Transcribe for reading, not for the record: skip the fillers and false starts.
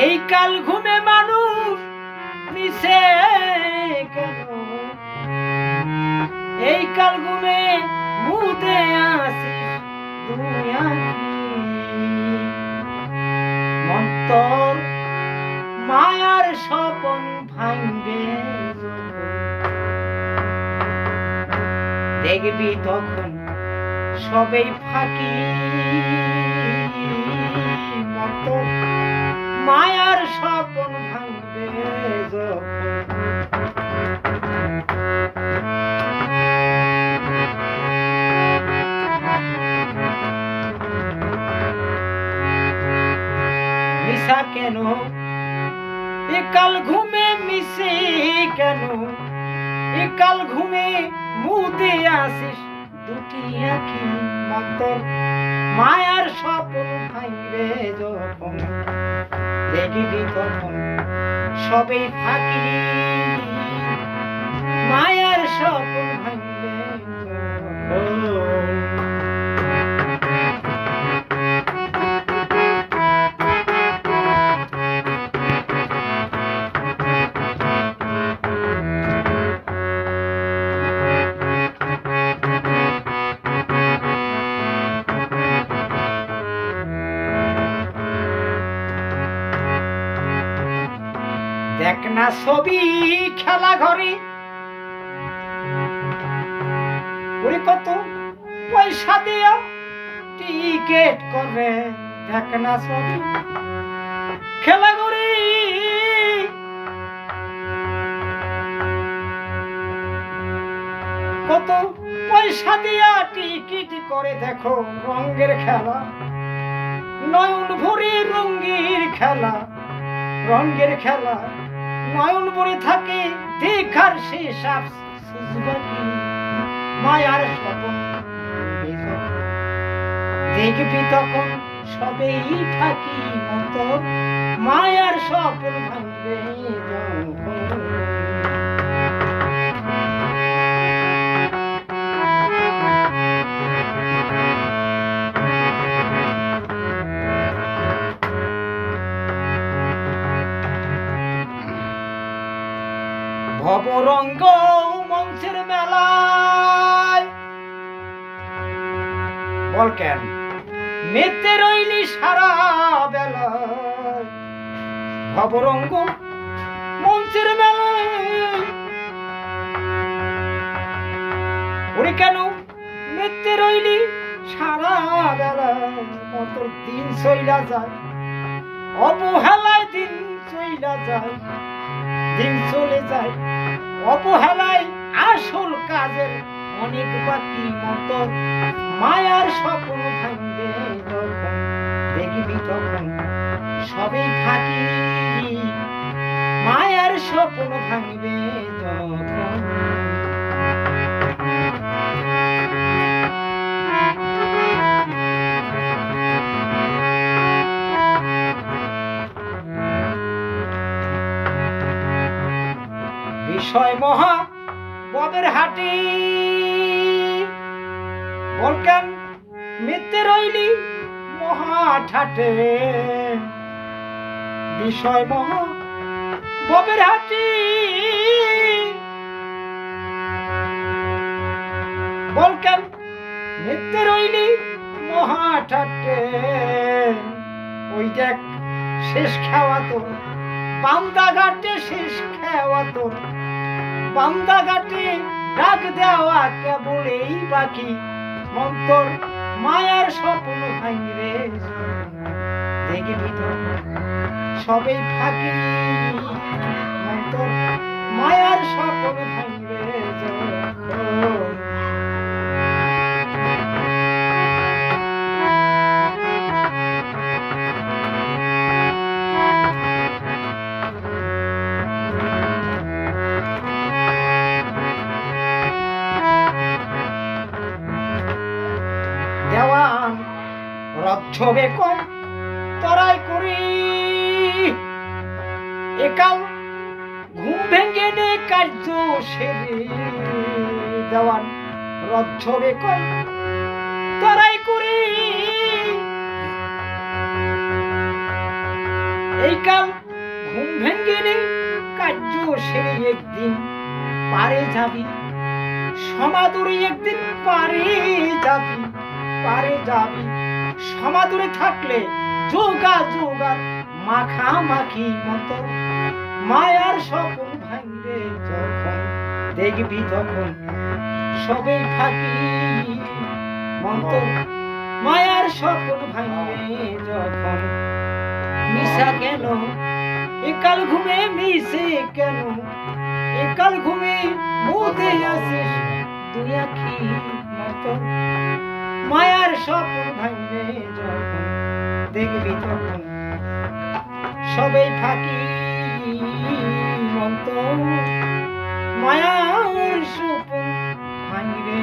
এই কাল ঘুমে মানুষ মিশে কেন, এই কাল ঘুমে মুদে আসিস দুনিয়া মন্তর মায়ার স্বপন ভাঙবে দেখবি তখন সবেই ফাঁকি মন্তর মায়ার স্বপন ভাঙবে মিশা কেন একাল ঘুমে মিশে কেন, একাল ঘুমে মুদে আসিস দুটি আঁখি মন্তর মায়ার স্বপন ভাঙবে যখন দেখবি তখন সবেই ফাঁকি মায়ার স্বপন ভাঙবে দেখ না ছবি খেলা ঘরে ওরে কত পয়সা দিয়া টিকেট করে, দেখ না ছবি খেলা ঘরে কত পয়সা দিয়া টিকিট করে, দেখো রঙের খেলা নয়ন ভরে রঙের খেলা, রঙের খেলা নয়ন ভরে থাকে দেখার শেষ মায়ার স্বপন দেখবি তখন সবেই থাকি মতো মায়ার স্বপন ভাঙবে ভবরঙ্গ মঞ্চের মেলায় বল কেন মেতে রইলি সারা বেলা, ভবরঙ্গ মঞ্চের মেলায় ওরে কেন মেতে রইলি সারা বেলা তোর দিন চইলা যায় অবহেলায় দিন চইলা যায়, দিন চলে যায় অবহেলায় আসল কাজের অনেক বাকি মতো মায়ার স্বপ্ন ভাঙবে যখন দেখবি তখন সবেই ফাঁকি মায়ার স্বপ্ন ভাঙবে যখন বিষয় মহা ববের হাটি বলকেন মিথ্যে রইলি মহা ঠাটে, বিষয় মহা ববের হাটি বলকেন মিথ্যে রইলি মহা ঠাটে, ওই দেখ শেষ খাওয়া তোর বান্দা ঘাটে শেষ খাওয়া তোর বান্দা ঘাটে ডাক দেওয়া কেবলেই বাকি মন্তর মায়ার স্বপ্ন ভাঙবে দেখবি সবেই ফাঁকি মন্তর মায়ার স্বপ্ন ভাঙবে দেওয়ান রক্ষবে কম তরাই করি একাল ঘুম ভেঙে নে কার্য সেরে, দেওয়ান রক্ষবে কম তরাই করি এই কাল ঘুম ভেঙ্গে নে কার্য সেরে একদিন পারে যাবি, সমাদুরে একদিন পারে যাবি। সমাদুরে থাকলে যোগার মাখামাখি মতো মায়ার স্বপন ভাঙবে যখন, দেখবি তখন সবেই ফাঁকি মতো মায়ার স্বপন ভাঙবে যখন। মিশা কেন একাল ঘুমে মিশে কেন, একাল ঘুমে মুদে আসিস তুই আখি মতো মায়ার স্বপ্ন ভাঙবে যখন, দেখবি তখন সবেই ফাঁকি মতো মায়ার স্বপ্ন ভাঙবে